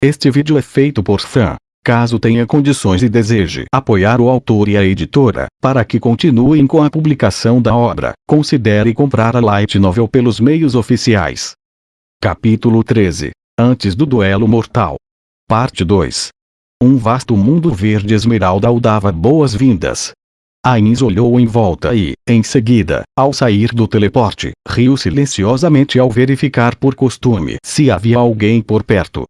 Este vídeo é feito por fã. Caso tenha condições e deseje apoiar o autor e a editora, para que continuem com a publicação da obra, considere comprar a Light Novel pelos meios oficiais. Capítulo 13. Antes do duelo mortal. Parte 2. Um vasto mundo verde esmeralda o dava boas-vindas. Ainz olhou em volta e, em seguida, ao sair do teleporte, riu silenciosamente ao verificar por costume se havia alguém por perto.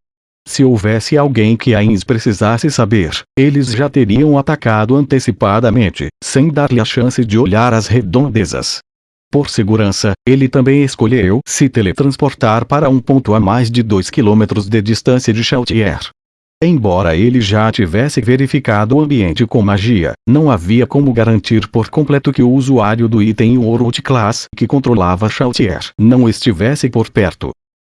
Se houvesse alguém que Ainz precisasse saber, eles já teriam atacado antecipadamente, sem dar-lhe a chance de olhar as redondezas. Por segurança, ele também escolheu se teletransportar para um ponto a mais de 2 km de distância de Chautier. Embora ele já tivesse verificado o ambiente com magia, não havia como garantir por completo que o usuário do item World Class que controlava Chautier não estivesse por perto.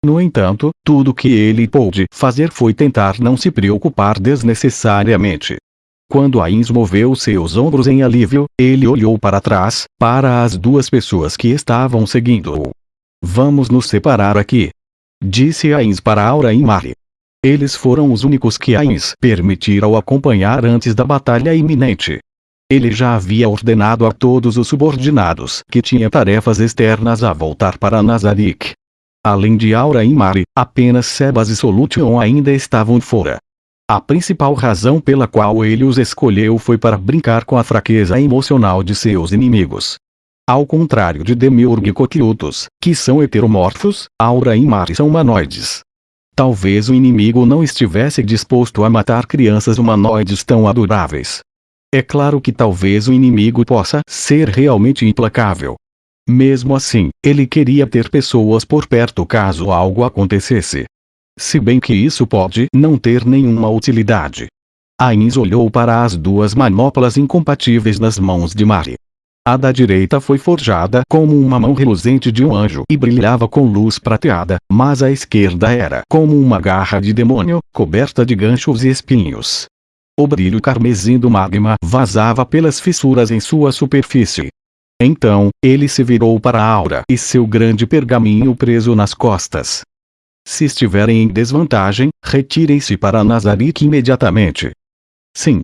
No entanto, tudo que ele pôde fazer foi tentar não se preocupar desnecessariamente. Quando Ainz moveu seus ombros em alívio, ele olhou para trás, para as duas pessoas que estavam seguindo-o. "Vamos nos separar aqui", disse Ainz para Aura e Mari. Eles foram os únicos que Ainz permitira-o acompanhar antes da batalha iminente. Ele já havia ordenado a todos os subordinados que tinha tarefas externas a voltar para Nazarick. Além de Aura e Mari, apenas Sebas e Solution ainda estavam fora. A principal razão pela qual ele os escolheu foi para brincar com a fraqueza emocional de seus inimigos. Ao contrário de Demiurge e Coquelutos, que são heteromorfos, Aura e Mari são humanoides. Talvez o inimigo não estivesse disposto a matar crianças humanoides tão adoráveis. É claro que talvez o inimigo possa ser realmente implacável. Mesmo assim, ele queria ter pessoas por perto caso algo acontecesse. Se bem que isso pode não ter nenhuma utilidade. Ainz olhou para as duas manoplas incompatíveis nas mãos de Mari. A da direita foi forjada como uma mão reluzente de um anjo e brilhava com luz prateada, mas a esquerda era como uma garra de demônio, coberta de ganchos e espinhos. O brilho carmesim do magma vazava pelas fissuras em sua superfície. Então, ele se virou para Aura e seu grande pergaminho preso nas costas. "Se estiverem em desvantagem, retirem-se para Nazarick imediatamente." "Sim."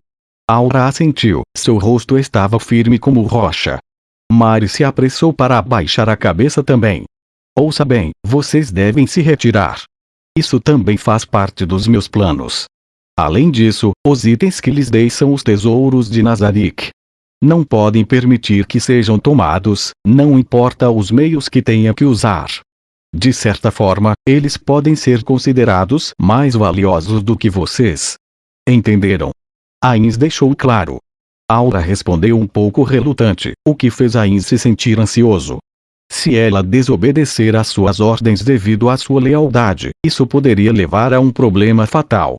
Aura assentiu, seu rosto estava firme como rocha. Mari se apressou para abaixar a cabeça também. "Ouça bem, vocês devem se retirar. Isso também faz parte dos meus planos. Além disso, os itens que lhes dei são os tesouros de Nazarick. Não podem permitir que sejam tomados, não importa os meios que tenha que usar. De certa forma, eles podem ser considerados mais valiosos do que vocês. Entenderam?" Ainz deixou claro. Aura respondeu um pouco relutante, o que fez Ainz se sentir ansioso. Se ela desobedecer às suas ordens devido à sua lealdade, isso poderia levar a um problema fatal.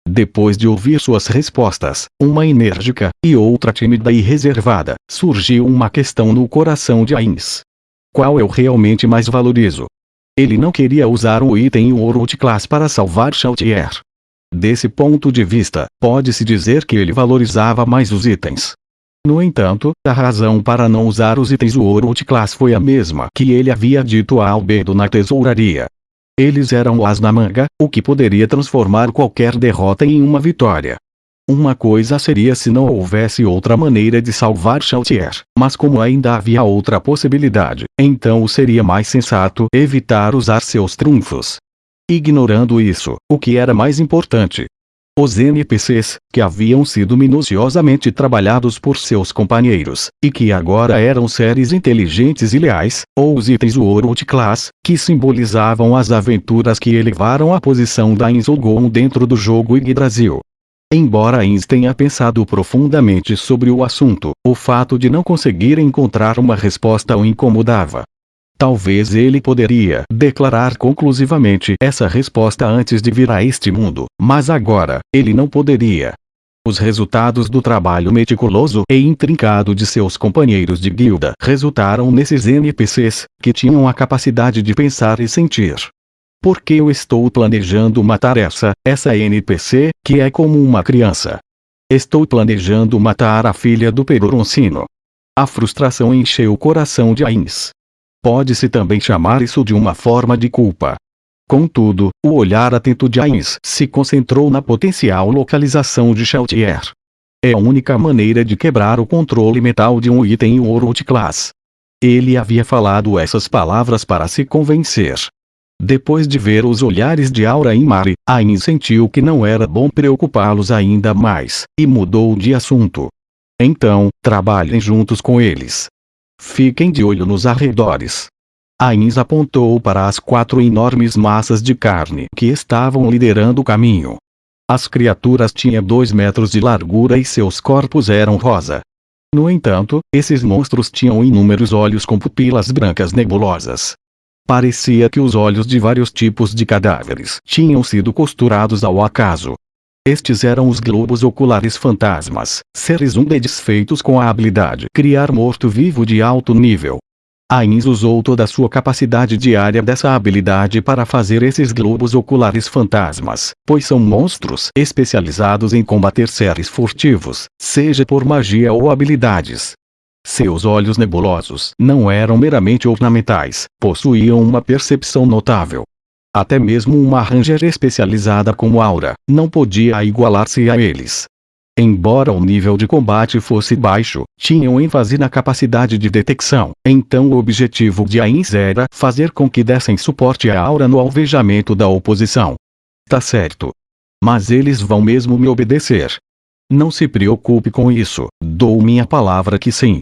Depois de ouvir suas respostas, uma enérgica, e outra tímida e reservada, surgiu uma questão no coração de Ainz. Qual eu realmente mais valorizo? Ele não queria usar o item World Class para salvar Chautier. Desse ponto de vista, pode-se dizer que ele valorizava mais os itens. No entanto, a razão para não usar os itens World Class foi a mesma que ele havia dito a Albedo na tesouraria. Eles eram as na manga, o que poderia transformar qualquer derrota em uma vitória. Uma coisa seria se não houvesse outra maneira de salvar Chautier, mas como ainda havia outra possibilidade, então seria mais sensato evitar usar seus trunfos. Ignorando isso, o que era mais importante? Os NPCs, que haviam sido minuciosamente trabalhados por seus companheiros, e que agora eram seres inteligentes e leais, ou os itens World Class, que simbolizavam as aventuras que elevaram a posição da Ainz Olgon dentro do jogo Yggdrasil. Embora Ainz tenha pensado profundamente sobre o assunto, o fato de não conseguir encontrar uma resposta o incomodava. Talvez ele poderia declarar conclusivamente essa resposta antes de vir a este mundo, mas agora, ele não poderia. Os resultados do trabalho meticuloso e intrincado de seus companheiros de guilda resultaram nesses NPCs, que tinham a capacidade de pensar e sentir. Por que eu estou planejando matar essa NPC, que é como uma criança? Estou planejando matar a filha do Peroroncino. A frustração encheu o coração de Ainz. Pode-se também chamar isso de uma forma de culpa. Contudo, o olhar atento de Ainz se concentrou na potencial localização de Sheltier. É a única maneira de quebrar o controle mental de um item World Class. Ele havia falado essas palavras para se convencer. Depois de ver os olhares de Aura e Mari, Ainz sentiu que não era bom preocupá-los ainda mais, e mudou de assunto. Então, trabalhem juntos com eles. Fiquem de olho nos arredores. Ainz apontou para as 4 enormes massas de carne que estavam liderando o caminho. As criaturas tinham 2 metros de largura e seus corpos eram rosa. No entanto, esses monstros tinham inúmeros olhos com pupilas brancas nebulosas. Parecia que os olhos de vários tipos de cadáveres tinham sido costurados ao acaso. Estes eram os globos oculares fantasmas, seres undeads feitos com a habilidade criar morto-vivo de alto nível. Ainz usou toda a sua capacidade diária dessa habilidade para fazer esses globos oculares fantasmas, pois são monstros especializados em combater seres furtivos, seja por magia ou habilidades. Seus olhos nebulosos não eram meramente ornamentais, possuíam uma percepção notável. Até mesmo uma Ranger especializada como Aura não podia igualar-se a eles. Embora o nível de combate fosse baixo, tinham ênfase na capacidade de detecção, então o objetivo de Ainz era fazer com que dessem suporte à Aura no alvejamento da oposição. Tá certo. Mas eles vão mesmo me obedecer. Não se preocupe com isso, dou minha palavra que sim.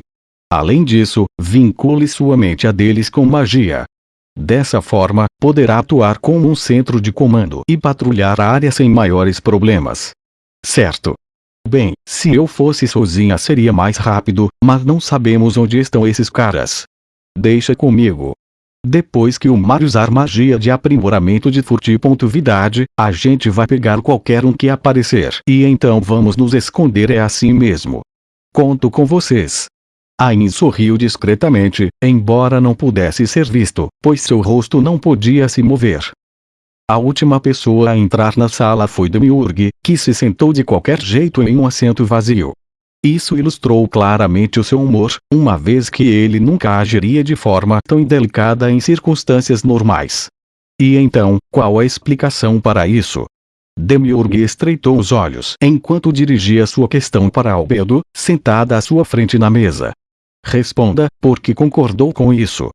Além disso, vincule sua mente a deles com magia. Dessa forma, poderá atuar como um centro de comando e patrulhar a área sem maiores problemas. Certo. Bem, se eu fosse sozinha seria mais rápido, mas não sabemos onde estão esses caras. Deixa comigo. Depois que o Mar usar magia de aprimoramento de furtividade, a gente vai pegar qualquer um que aparecer e então vamos nos esconder, é assim mesmo. Conto com vocês. Ainz sorriu discretamente, embora não pudesse ser visto, pois seu rosto não podia se mover. A última pessoa a entrar na sala foi Demiurge, que se sentou de qualquer jeito em um assento vazio. Isso ilustrou claramente o seu humor, uma vez que ele nunca agiria de forma tão indelicada em circunstâncias normais. E então, qual a explicação para isso? Demiurge estreitou os olhos enquanto dirigia sua questão para Albedo, sentada à sua frente na mesa. Responda, porque concordou com isso.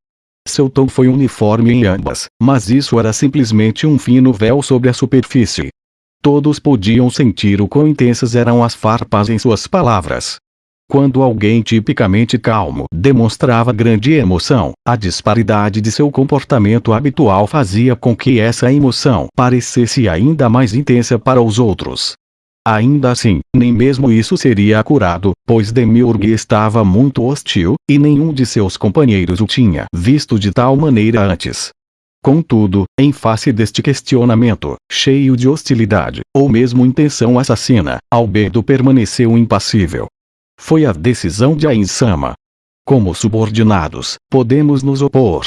Seu tom foi uniforme em ambas, mas isso era simplesmente um fino véu sobre a superfície. Todos podiam sentir o quão intensas eram as farpas em suas palavras. Quando alguém tipicamente calmo demonstrava grande emoção, a disparidade de seu comportamento habitual fazia com que essa emoção parecesse ainda mais intensa para os outros. Ainda assim, nem mesmo isso seria acurado, pois Demiurge estava muito hostil, e nenhum de seus companheiros o tinha visto de tal maneira antes. Contudo, em face deste questionamento, cheio de hostilidade, ou mesmo intenção assassina, Albedo permaneceu impassível. Foi a decisão de Ainz-sama. Como subordinados, podemos nos opor.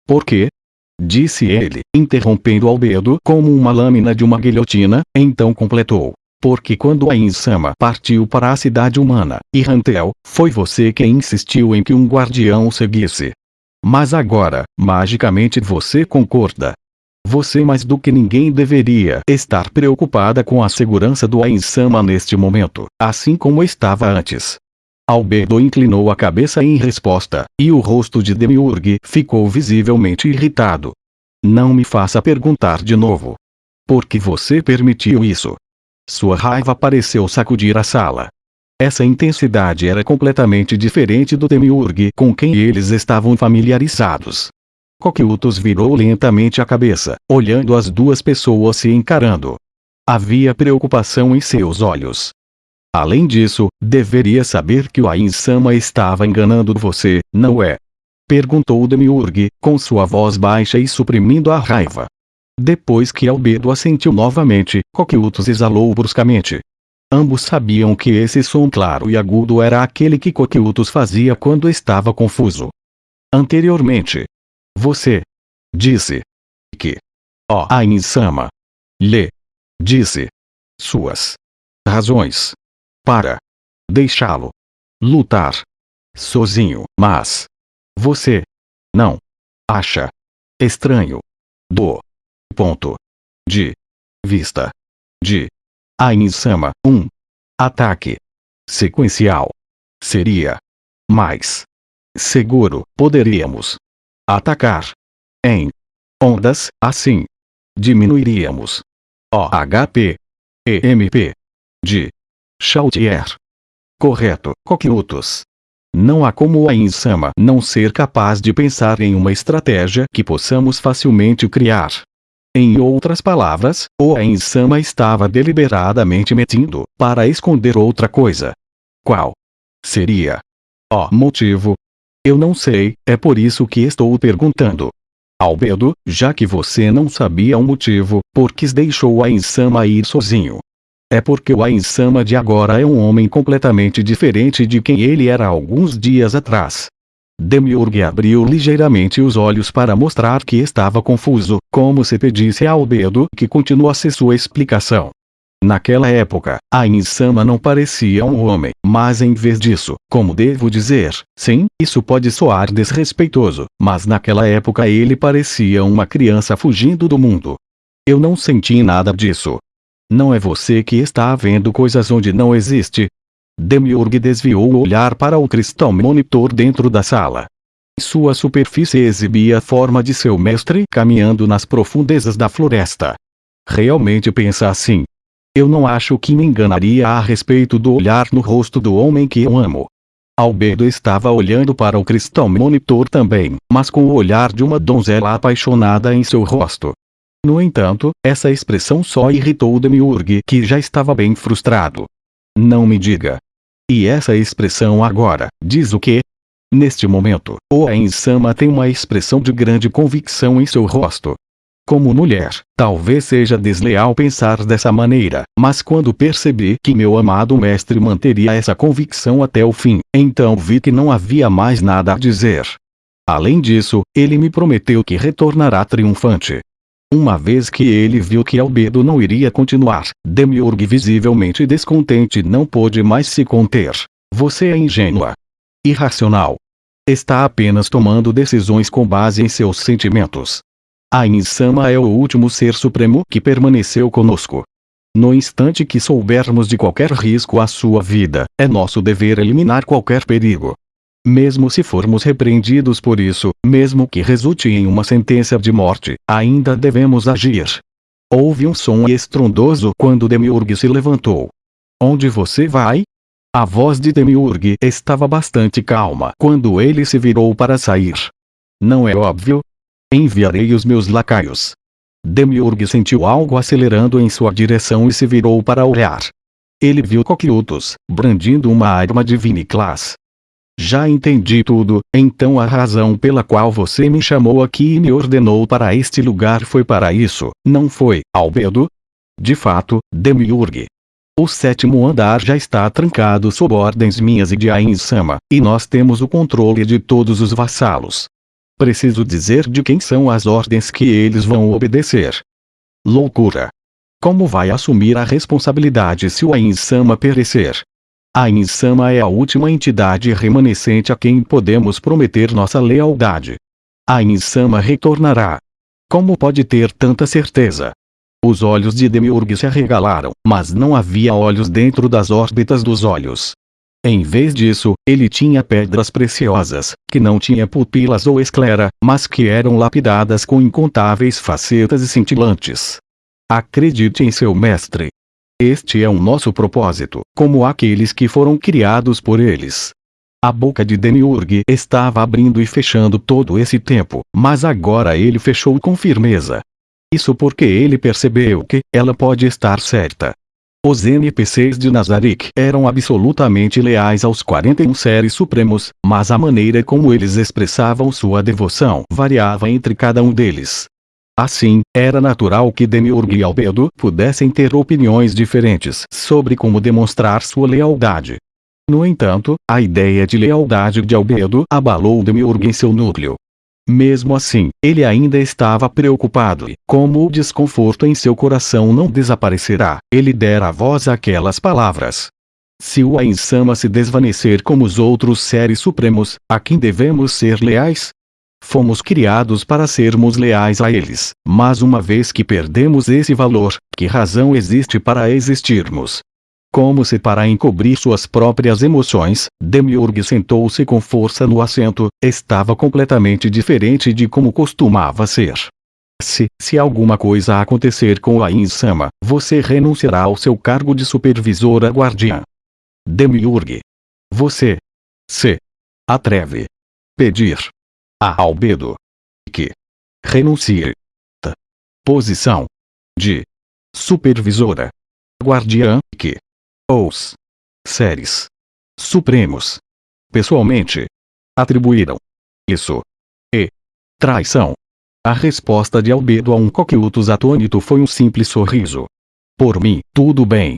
Por quê? Disse ele, interrompendo Albedo como uma lâmina de uma guilhotina, então completou. Porque quando Ainz-sama partiu para a cidade humana, e Rantel, foi você quem insistiu em que um guardião o seguisse. Mas agora, magicamente você concorda. Você mais do que ninguém deveria estar preocupada com a segurança do Ainz-sama neste momento, assim como estava antes. Albedo inclinou a cabeça em resposta, e o rosto de Demiurge ficou visivelmente irritado. Não me faça perguntar de novo. Por que você permitiu isso? Sua raiva pareceu sacudir a sala. Essa intensidade era completamente diferente do Demiurge com quem eles estavam familiarizados. Coquiltos virou lentamente a cabeça, olhando as duas pessoas se encarando. Havia preocupação em seus olhos. Além disso, deveria saber que o Ainz-sama estava enganando você, não é? Perguntou Demiurge, com sua voz baixa e suprimindo a raiva. Depois que Albedo assentiu novamente, Coquiltos exalou bruscamente. Ambos sabiam que esse som claro e agudo era aquele que Coquiltos fazia quando estava confuso. Anteriormente. Você disse que Ainz-sama lhe disse suas razões para deixá-lo lutar sozinho, mas você não acha estranho do Ponto de vista de Ain-sama. Ataque sequencial seria mais seguro. Poderíamos atacar em ondas, assim diminuiríamos o HP e MP de Chautier. Correto, Coquelutos. Não há como a Insama não ser capaz de pensar em uma estratégia que possamos facilmente criar. Em outras palavras, o Insama estava deliberadamente mentindo para esconder outra coisa. Qual seria o motivo? Eu não sei, é por isso que estou perguntando. Albedo, já que você não sabia o motivo, por que deixou a Insama ir sozinho? É porque o Insama de agora é um homem completamente diferente de quem ele era alguns dias atrás. Demiurge abriu ligeiramente os olhos para mostrar que estava confuso, como se pedisse a Albedo que continuasse sua explicação. Naquela época, a Insama não parecia um homem, mas em vez disso, como devo dizer, sim, isso pode soar desrespeitoso, mas naquela época ele parecia uma criança fugindo do mundo. Eu não senti nada disso. Não é você que está vendo coisas onde não existe? Demiurge desviou o olhar para o cristal monitor dentro da sala. Sua superfície exibia a forma de seu mestre caminhando nas profundezas da floresta. Realmente pensa assim? Eu não acho que me enganaria a respeito do olhar no rosto do homem que eu amo. Albedo estava olhando para o cristal monitor também, mas com o olhar de uma donzela apaixonada em seu rosto. No entanto, essa expressão só irritou o Demiurge, que já estava bem frustrado. Não me diga. E essa expressão agora, diz o quê? Neste momento, o Insama tem uma expressão de grande convicção em seu rosto. Como mulher, talvez seja desleal pensar dessa maneira, mas quando percebi que meu amado mestre manteria essa convicção até o fim, então vi que não havia mais nada a dizer. Além disso, ele me prometeu que retornará triunfante. Uma vez que ele viu que Albedo não iria continuar, Demiurge, visivelmente descontente, não pôde mais se conter. Você é ingênua. Irracional. Está apenas tomando decisões com base em seus sentimentos. A Insama é o último ser supremo que permaneceu conosco. No instante que soubermos de qualquer risco à sua vida, é nosso dever eliminar qualquer perigo. Mesmo se formos repreendidos por isso, mesmo que resulte em uma sentença de morte, ainda devemos agir. Houve um som estrondoso quando Demiurge se levantou. Onde você vai? A voz de Demiurge estava bastante calma quando ele se virou para sair. Não é óbvio? Enviarei os meus lacaios. Demiurge sentiu algo acelerando em sua direção e se virou para olhar. Ele viu Coquelutos, brandindo uma arma de Viniclass. Já entendi tudo, então a razão pela qual você me chamou aqui e me ordenou para este lugar foi para isso, não foi, Albedo? De fato, Demiurge. O 7º andar já está trancado sob ordens minhas e de Insama, e nós temos o controle de todos os vassalos. Preciso dizer de quem são as ordens que eles vão obedecer. Loucura. Como vai assumir a responsabilidade se o Insama perecer? A Insama é a última entidade remanescente a quem podemos prometer nossa lealdade. A Insama retornará. Como pode ter tanta certeza? Os olhos de Demiurge se arregalaram, mas não havia olhos dentro das órbitas dos olhos. Em vez disso, ele tinha pedras preciosas, que não tinha pupilas ou esclera, mas que eram lapidadas com incontáveis facetas e cintilantes. Acredite em seu mestre. Este é o nosso propósito, como aqueles que foram criados por eles. A boca de Demiurge estava abrindo e fechando todo esse tempo, mas agora ele fechou com firmeza. Isso porque ele percebeu que ela pode estar certa. Os NPCs de Nazarick eram absolutamente leais aos 41 seres supremos, mas a maneira como eles expressavam sua devoção variava entre cada um deles. Assim, era natural que Demiurge e Albedo pudessem ter opiniões diferentes sobre como demonstrar sua lealdade. No entanto, a ideia de lealdade de Albedo abalou Demiurge em seu núcleo. Mesmo assim, ele ainda estava preocupado e, como o desconforto em seu coração não desaparecerá, ele dera voz àquelas palavras. Se o Insama se desvanecer como os outros seres supremos, a quem devemos ser leais? Fomos criados para sermos leais a eles, mas uma vez que perdemos esse valor, que razão existe para existirmos? Como-se para encobrir suas próprias emoções, Demiurge sentou-se com força no assento, estava completamente diferente de como costumava ser. Se alguma coisa acontecer com a Insama, você renunciará ao seu cargo de supervisora guardiã. Demiurge. Você se atreve pedir a Albedo que renuncie da posição de supervisora guardiã que os seres supremos pessoalmente atribuíram isso e traição. A resposta de Albedo a um Coqueutus atônito foi um simples sorriso. Por mim, tudo bem.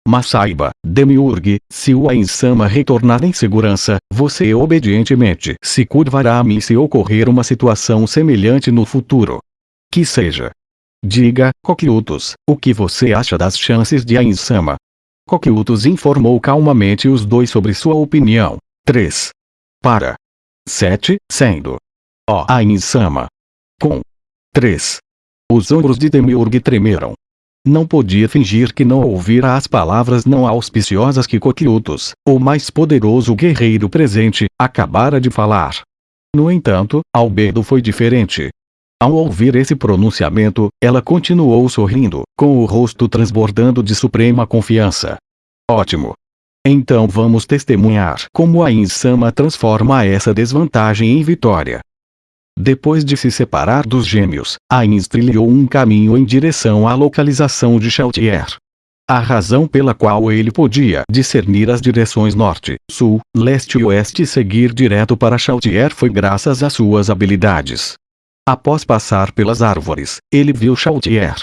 Mas saiba, Demiurge, se o Insama retornar em segurança, você obedientemente se curvará a mim se ocorrer uma situação semelhante no futuro. Que seja. Diga, Coqueutus, o que você acha das chances de Insama? Coqueutus informou calmamente os dois sobre sua opinião. 3. Para 7, sendo a Insama. Com 3. Os ombros de Demiurge tremeram. Não podia fingir que não ouvira as palavras não auspiciosas que Coqueutus, o mais poderoso guerreiro presente, acabara de falar. No entanto, Albedo foi diferente. Ao ouvir esse pronunciamento, ela continuou sorrindo, com o rosto transbordando de suprema confiança. Ótimo. Então vamos testemunhar como a Insama transforma essa desvantagem em vitória. Depois de se separar dos gêmeos, Ainz trilhou um caminho em direção à localização de Chaltier. A razão pela qual ele podia discernir as direções norte, sul, leste e oeste e seguir direto para Chaltier foi graças às suas habilidades. Após passar pelas árvores, ele viu Chaltier.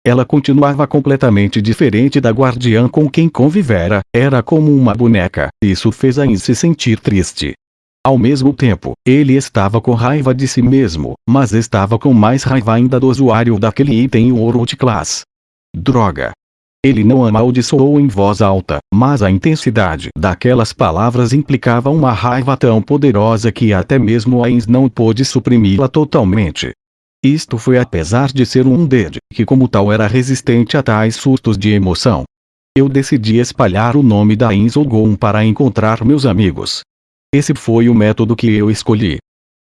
Ela continuava completamente diferente da guardiã com quem convivera, era como uma boneca, isso fez Ainz se sentir triste. Ao mesmo tempo, ele estava com raiva de si mesmo, mas estava com mais raiva ainda do usuário daquele item World Class. Droga! Ele não amaldiçoou em voz alta, mas a intensidade daquelas palavras implicava uma raiva tão poderosa que até mesmo Ainz não pôde suprimi-la totalmente. Isto foi apesar de ser um undead, que como tal era resistente a tais surtos de emoção. Eu decidi espalhar o nome da Ainz Olgon para encontrar meus amigos. Esse foi o método que eu escolhi.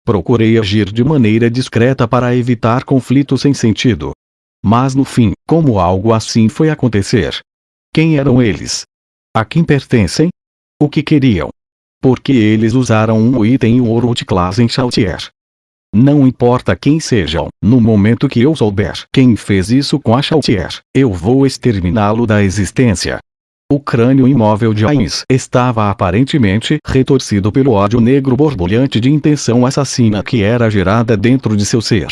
Procurei agir de maneira discreta para evitar conflitos sem sentido. Mas no fim, como algo assim foi acontecer? Quem eram eles? A quem pertencem? O que queriam? Por que eles usaram um item World Class em Chaltier? Não importa quem sejam, no momento que eu souber quem fez isso com a Chaltier, eu vou exterminá-lo da existência. O crânio imóvel de Ainz estava aparentemente retorcido pelo ódio negro borbulhante de intenção assassina que era gerada dentro de seu ser.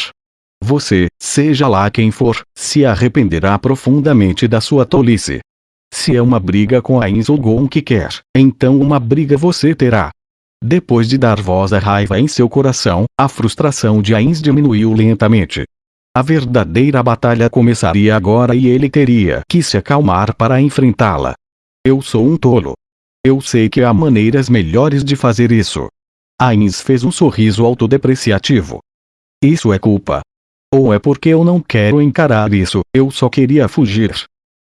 Você, seja lá quem for, se arrependerá profundamente da sua tolice. Se é uma briga com Ainz Olgon que quer, então uma briga você terá. Depois de dar voz à raiva em seu coração, a frustração de Ainz diminuiu lentamente. A verdadeira batalha começaria agora e ele teria que se acalmar para enfrentá-la. Eu sou um tolo. Eu sei que há maneiras melhores de fazer isso. Ainz fez um sorriso autodepreciativo. Isso é culpa. Ou é porque eu não quero encarar isso, eu só queria fugir.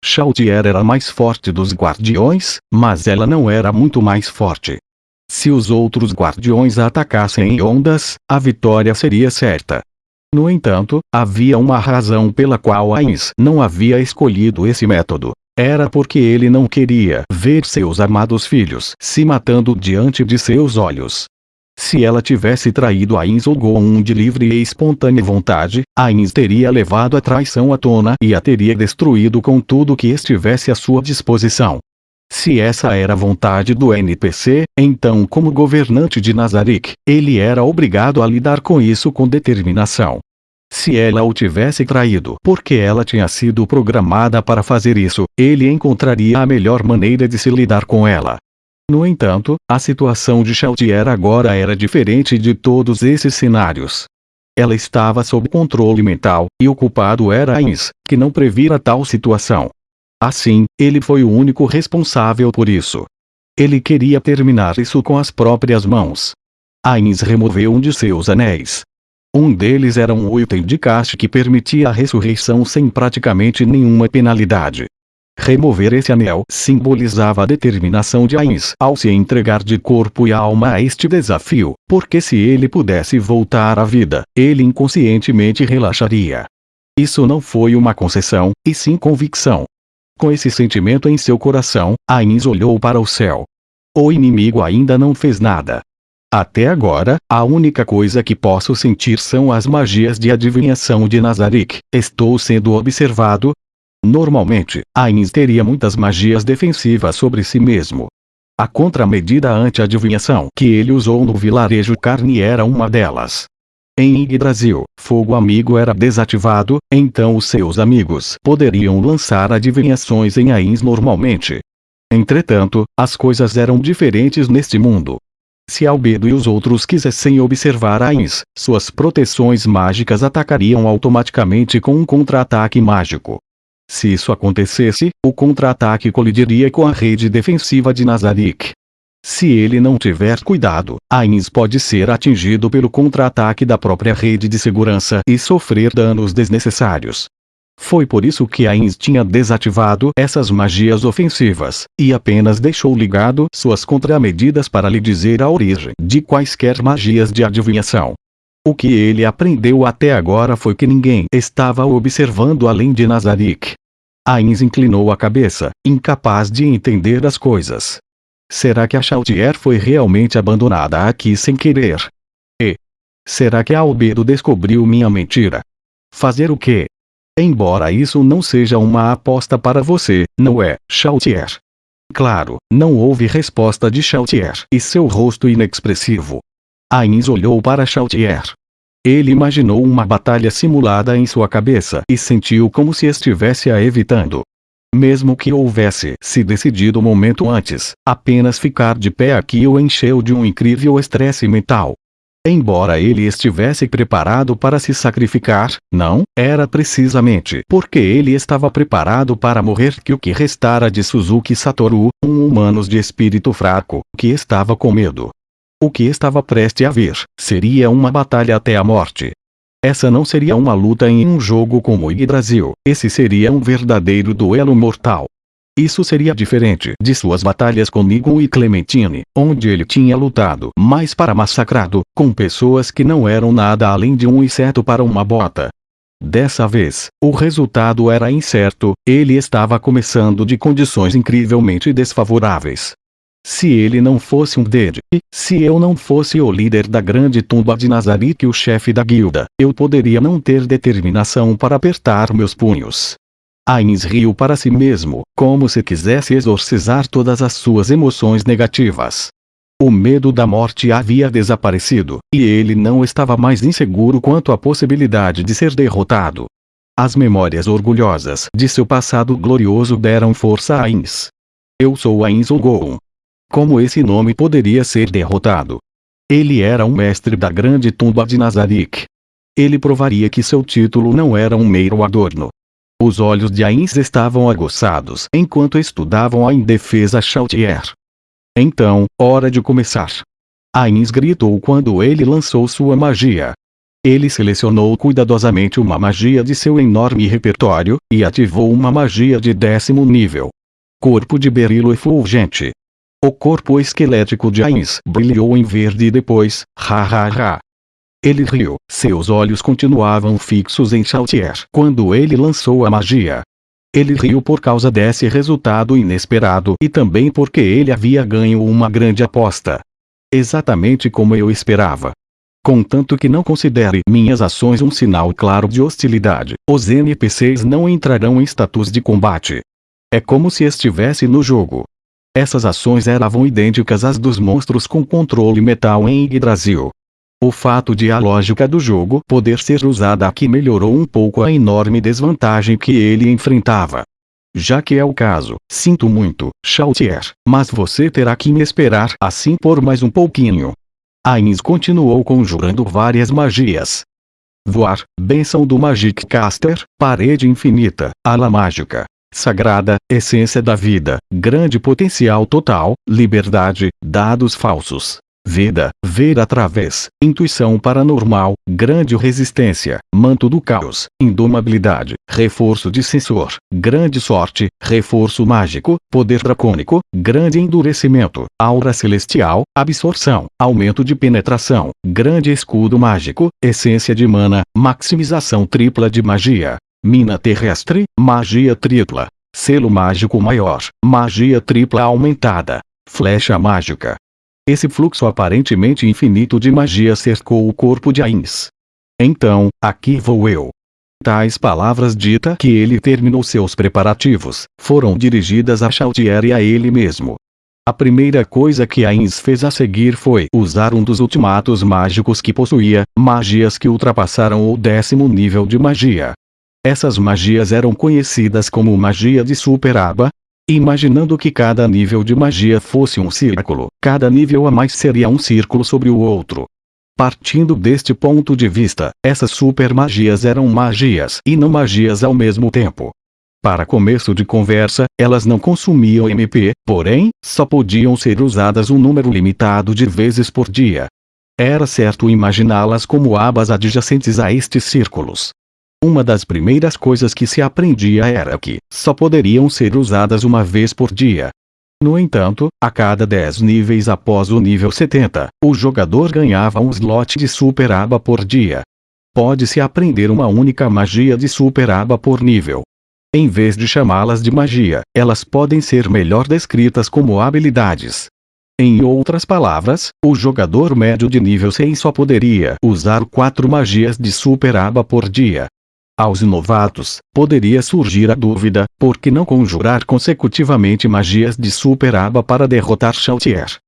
Chaltier era mais forte dos guardiões, mas ela não era muito mais forte. Se os outros guardiões a atacassem em ondas, a vitória seria certa. No entanto, havia uma razão pela qual Ainz não havia escolhido esse método. Era porque ele não queria ver seus amados filhos se matando diante de seus olhos. Se ela tivesse traído Ainz Olgon de livre e espontânea vontade, Ainz teria levado a traição à tona e a teria destruído com tudo que estivesse à sua disposição. Se essa era a vontade do NPC, então como governante de Nazarick, ele era obrigado a lidar com isso com determinação. Se ela o tivesse traído porque ela tinha sido programada para fazer isso, ele encontraria a melhor maneira de se lidar com ela. No entanto, a situação de Chaltier agora era diferente de todos esses cenários. Ela estava sob controle mental, e o culpado era Ainz, que não previra tal situação. Assim, ele foi o único responsável por isso. Ele queria terminar isso com as próprias mãos. Ainz removeu um de seus anéis. Um deles era um item de caixa que permitia a ressurreição sem praticamente nenhuma penalidade. Remover esse anel simbolizava a determinação de Ainz ao se entregar de corpo e alma a este desafio, porque se ele pudesse voltar à vida, ele inconscientemente relaxaria. Isso não foi uma concessão, e sim convicção. Com esse sentimento em seu coração, Ainz olhou para o céu. O inimigo ainda não fez nada. Até agora, a única coisa que posso sentir são as magias de adivinhação de Nazarick. Estou sendo observado? Normalmente, Ainz teria muitas magias defensivas sobre si mesmo. A contramedida anti-adivinhação que ele usou no vilarejo Carne era uma delas. Em Yggdrasil, fogo amigo era desativado, então os seus amigos poderiam lançar adivinhações em Ainz normalmente. Entretanto, as coisas eram diferentes neste mundo. Se Albedo e os outros quisessem observar Ainz, suas proteções mágicas atacariam automaticamente com um contra-ataque mágico. Se isso acontecesse, o contra-ataque colidiria com a rede defensiva de Nazarick. Se ele não tiver cuidado, Ainz pode ser atingido pelo contra-ataque da própria rede de segurança e sofrer danos desnecessários. Foi por isso que Ainz tinha desativado essas magias ofensivas, e apenas deixou ligado suas contramedidas para lhe dizer a origem de quaisquer magias de adivinhação. O que ele aprendeu até agora foi que ninguém estava observando além de Nazarick. Ainz inclinou a cabeça, incapaz de entender as coisas. Será que a Chautier foi realmente abandonada aqui sem querer? E será que Albedo descobriu minha mentira? Fazer o quê? Embora isso não seja uma aposta para você, não é, Chautier? Claro, não houve resposta de Chautier e seu rosto inexpressivo. Ainz olhou para Chautier. Ele imaginou uma batalha simulada em sua cabeça e sentiu como se estivesse a evitando. Mesmo que houvesse se decidido um momento antes, apenas ficar de pé aqui o encheu de um incrível estresse mental. Embora ele estivesse preparado para se sacrificar, não, era precisamente porque ele estava preparado para morrer que o que restara de Suzuki Satoru, um humano de espírito fraco, que estava com medo. O que estava prestes a vir, seria uma batalha até a morte. Essa não seria uma luta em um jogo como Yggdrasil, esse seria um verdadeiro duelo mortal. Isso seria diferente de suas batalhas com Nigon e Clementine, onde ele tinha lutado mais para massacrado, com pessoas que não eram nada além de um inseto para uma bota. Dessa vez, o resultado era incerto, ele estava começando de condições incrivelmente desfavoráveis. Se ele não fosse um Dead, se eu não fosse o líder da grande tumba de Nazarick e o chefe da guilda, eu poderia não ter determinação para apertar meus punhos. Ainz riu para si mesmo, como se quisesse exorcizar todas as suas emoções negativas. O medo da morte havia desaparecido, e ele não estava mais inseguro quanto à possibilidade de ser derrotado. As memórias orgulhosas de seu passado glorioso deram força a Ainz. Eu sou Ainz Ulgoon. Como esse nome poderia ser derrotado? Ele era um mestre da grande tumba de Nazarick. Ele provaria que seu título não era um mero adorno. Os olhos de Ainz estavam aguçados enquanto estudavam a indefesa Chautier. Então, hora de começar. Ainz gritou quando ele lançou sua magia. Ele selecionou cuidadosamente uma magia de seu enorme repertório, e ativou uma magia de 10º nível. Corpo de berilo efulgente. O corpo esquelético de Ainz brilhou em verde e depois, Ele riu, seus olhos continuavam fixos em Chautier quando ele lançou a magia. Ele riu por causa desse resultado inesperado e também porque ele havia ganho uma grande aposta. Exatamente como eu esperava. Contanto que não considere minhas ações um sinal claro de hostilidade, os NPCs não entrarão em status de combate. É como se estivesse no jogo. Essas ações eram idênticas às dos monstros com controle metal em Yggdrasil. O fato de a lógica do jogo poder ser usada aqui melhorou um pouco a enorme desvantagem que ele enfrentava. Já que é o caso, sinto muito, Chautier, mas você terá que me esperar assim por mais um pouquinho. Ainz continuou conjurando várias magias. Voar, bênção do Magic Caster, parede infinita, ala mágica. Sagrada, essência da vida, grande potencial total, liberdade, dados falsos. Veda, ver através, intuição paranormal, grande resistência, manto do caos, indomabilidade, reforço de sensor, grande sorte, reforço mágico, poder dracônico, grande endurecimento, aura celestial, absorção, aumento de penetração, grande escudo mágico, essência de mana, maximização tripla de magia, mina terrestre, magia tripla, selo mágico maior, magia tripla aumentada, flecha mágica. Esse fluxo aparentemente infinito de magia cercou o corpo de Ainz. Então, aqui vou eu. Tais palavras dita que ele terminou seus preparativos, foram dirigidas a Chautier e a ele mesmo. A primeira coisa que Ainz fez a seguir foi usar um dos ultimatos mágicos que possuía, magias que ultrapassaram o 10º nível de magia. Essas magias eram conhecidas como magia de Super-Aba. Imaginando que cada nível de magia fosse um círculo, cada nível a mais seria um círculo sobre o outro. Partindo deste ponto de vista, essas super magias eram magias e não magias ao mesmo tempo. Para começo de conversa, elas não consumiam MP, porém, só podiam ser usadas um número limitado de vezes por dia. Era certo imaginá-las como abas adjacentes a estes círculos. Uma das primeiras coisas que se aprendia era que só poderiam ser usadas uma vez por dia. No entanto, a cada 10 níveis após o nível 70, o jogador ganhava um slot de Super-Aba por dia. Pode-se aprender uma única magia de Super-Aba por nível. Em vez de chamá-las de magia, elas podem ser melhor descritas como habilidades. Em outras palavras, o jogador médio de nível 100 só poderia usar 4 magias de Super-Aba por dia. Aos novatos, poderia surgir a dúvida, por que não conjurar consecutivamente magias de Super-Aba para derrotar Chautier?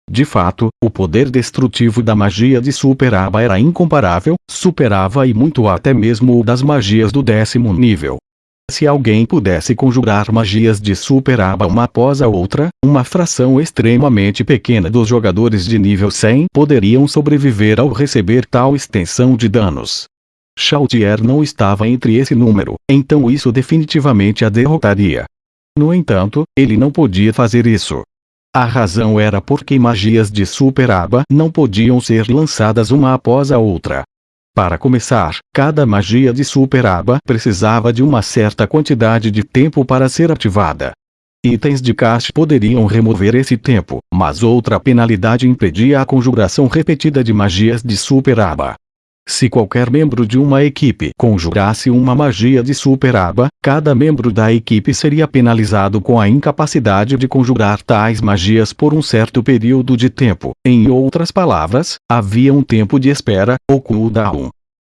De fato, o poder destrutivo da magia de Super-Aba era incomparável, superava e muito até mesmo o das magias do 10º nível. Se alguém pudesse conjurar magias de Super-Aba uma após a outra, uma fração extremamente pequena dos jogadores de nível 100 poderiam sobreviver ao receber tal extensão de danos. Chautier não estava entre esse número, então isso definitivamente a derrotaria. No entanto, ele não podia fazer isso. A razão era porque magias de Super-Aba não podiam ser lançadas uma após a outra. Para começar, cada magia de Super-Aba precisava de uma certa quantidade de tempo para ser ativada. Itens de caixa poderiam remover esse tempo, mas outra penalidade impedia a conjuração repetida de magias de Super-Aba. Se qualquer membro de uma equipe conjurasse uma magia de Super-Aba, cada membro da equipe seria penalizado com a incapacidade de conjurar tais magias por um certo período de tempo. Em outras palavras, havia um tempo de espera, ou cooldown.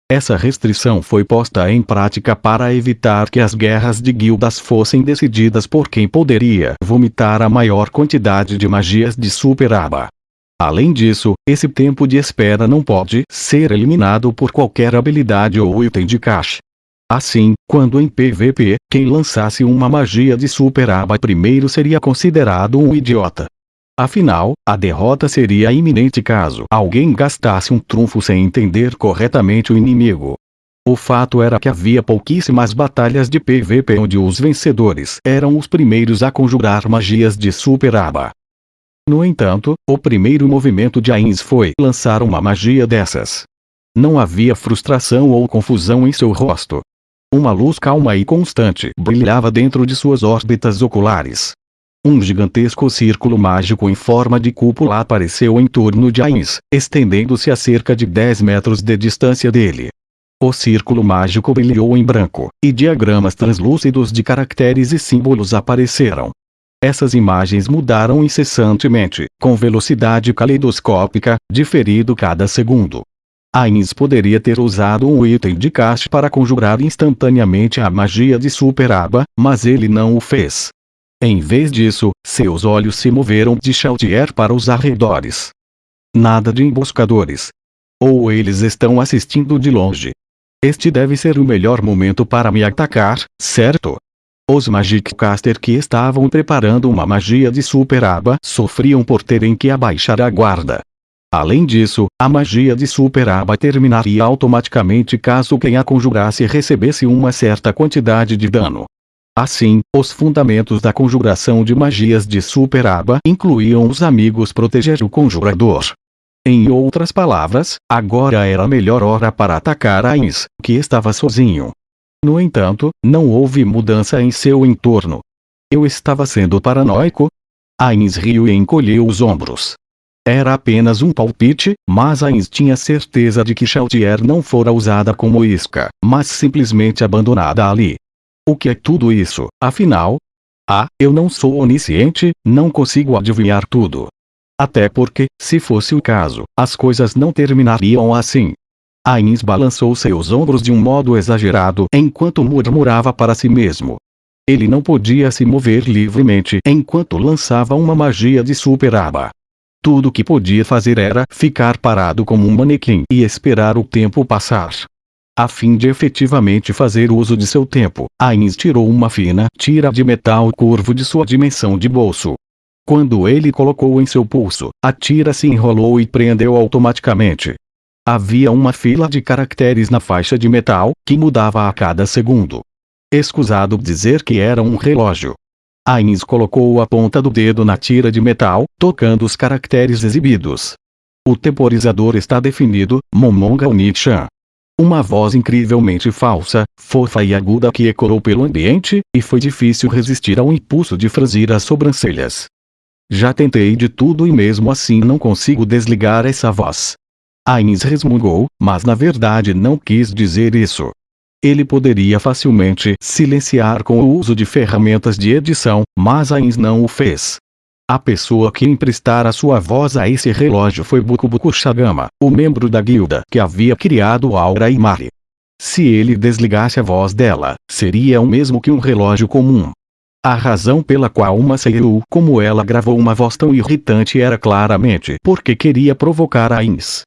Essa restrição foi posta em prática para evitar que as guerras de guildas fossem decididas por quem poderia vomitar a maior quantidade de magias de Super-Aba. Além disso, esse tempo de espera não pode ser eliminado por qualquer habilidade ou item de caixa. Assim, quando em PVP, quem lançasse uma magia de Super-Aba primeiro seria considerado um idiota. Afinal, a derrota seria iminente caso alguém gastasse um trunfo sem entender corretamente o inimigo. O fato era que havia pouquíssimas batalhas de PVP onde os vencedores eram os primeiros a conjurar magias de Super-Aba. No entanto, o primeiro movimento de Ainz foi lançar uma magia dessas. Não havia frustração ou confusão em seu rosto. Uma luz calma e constante brilhava dentro de suas órbitas oculares. Um gigantesco círculo mágico em forma de cúpula apareceu em torno de Ainz, estendendo-se a cerca de 10 metros de distância dele. O círculo mágico brilhou em branco, e diagramas translúcidos de caracteres e símbolos apareceram. Essas imagens mudaram incessantemente, com velocidade caleidoscópica, diferido cada segundo. Ainz poderia ter usado um item de caixa para conjurar instantaneamente a magia de Super-Aba, mas ele não o fez. Em vez disso, seus olhos se moveram de Chautier para os arredores. Nada de emboscadores. Ou eles estão assistindo de longe. Este deve ser o melhor momento para me atacar, certo? Os Magiccaster que estavam preparando uma magia de Super-Aba sofriam por terem que abaixar a guarda. Além disso, a magia de Super-Aba terminaria automaticamente caso quem a conjurasse recebesse uma certa quantidade de dano. Assim, os fundamentos da conjuração de magias de Super-Aba incluíam os amigos proteger o conjurador. Em outras palavras, agora era a melhor hora para atacar Ainz, que estava sozinho. No entanto, não houve mudança em seu entorno. Eu estava sendo paranoico? Ainz riu e encolheu os ombros. Era apenas um palpite, mas Ainz tinha certeza de que Chaltier não fora usada como isca, mas simplesmente abandonada ali. O que é tudo isso, afinal? Eu não sou onisciente, não consigo adivinhar tudo. Até porque, se fosse o caso, as coisas não terminariam assim. Ainz balançou seus ombros de um modo exagerado enquanto murmurava para si mesmo. Ele não podia se mover livremente enquanto lançava uma magia de super-aba. Tudo que podia fazer era ficar parado como um manequim e esperar o tempo passar. A fim de efetivamente fazer uso de seu tempo, Ainz tirou uma fina tira de metal curvo de sua dimensão de bolso. Quando ele colocou em seu pulso, a tira se enrolou e prendeu automaticamente. Havia uma fila de caracteres na faixa de metal, que mudava a cada segundo. Escusado dizer que era um relógio. Ainz colocou a ponta do dedo na tira de metal, tocando os caracteres exibidos. O temporizador está definido, Momonga Oni-chan. Uma voz incrivelmente falsa, fofa e aguda que ecoou pelo ambiente, e foi difícil resistir ao impulso de franzir as sobrancelhas. Já tentei de tudo e mesmo assim não consigo desligar essa voz. Ainz resmungou, mas na verdade não quis dizer isso. Ele poderia facilmente silenciar com o uso de ferramentas de edição, mas Ainz não o fez. A pessoa que emprestara sua voz a esse relógio foi Bukubuku Shagama, o membro da guilda que havia criado Aura Imari. Se ele desligasse a voz dela, seria o mesmo que um relógio comum. A razão pela qual uma seiyuu como ela gravou uma voz tão irritante era claramente porque queria provocar Ainz.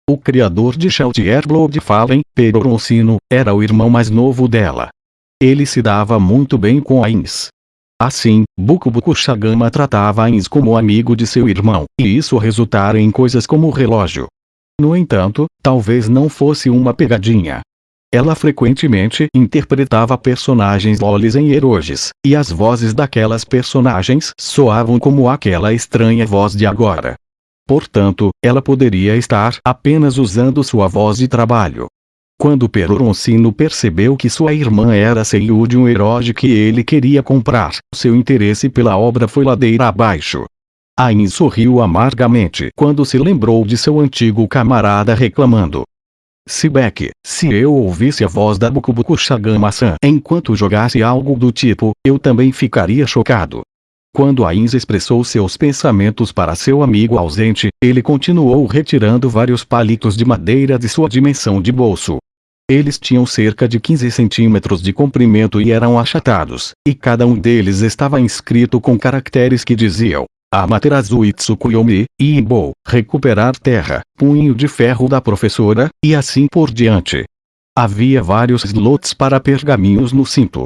O criador de Chaltier Bloodfallen, Pero Roncino, era o irmão mais novo dela. Ele se dava muito bem com Ainz. Assim, Bukubuku Shagama tratava Ainz como amigo de seu irmão, e isso resultara em coisas como o relógio. No entanto, talvez não fosse uma pegadinha. Ela frequentemente interpretava personagens lolis em eroges, e as vozes daquelas personagens soavam como aquela estranha voz de agora. Portanto, ela poderia estar apenas usando sua voz de trabalho. Quando Pero Roncino percebeu que sua irmã era seiyuu de um eroge que ele queria comprar, seu interesse pela obra foi ladeira abaixo. Ainz sorriu amargamente quando se lembrou de seu antigo camarada reclamando. Sibek, se eu ouvisse a voz da Bukubuku Shagama-san enquanto jogasse algo do tipo, eu também ficaria chocado. Quando Ainz expressou seus pensamentos para seu amigo ausente, ele continuou retirando vários palitos de madeira de sua dimensão de bolso. Eles tinham cerca de 15 centímetros de comprimento e eram achatados, e cada um deles estava inscrito com caracteres que diziam: Amaterasu Itsukuyomi, Ibo, recuperar terra, punho de ferro da professora, e assim por diante. Havia vários slots para pergaminhos no cinto.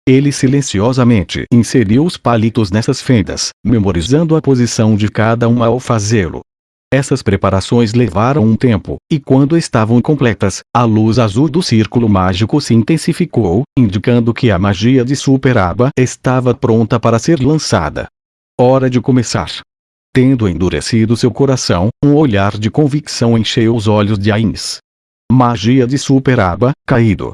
Ele silenciosamente inseriu os palitos nessas fendas, memorizando a posição de cada uma ao fazê-lo. Essas preparações levaram um tempo, e quando estavam completas, a luz azul do círculo mágico se intensificou, indicando que a magia de Super-aba estava pronta para ser lançada. Hora de começar. Tendo endurecido seu coração, um olhar de convicção encheu os olhos de Ainz. Magia de Super-aba, caído.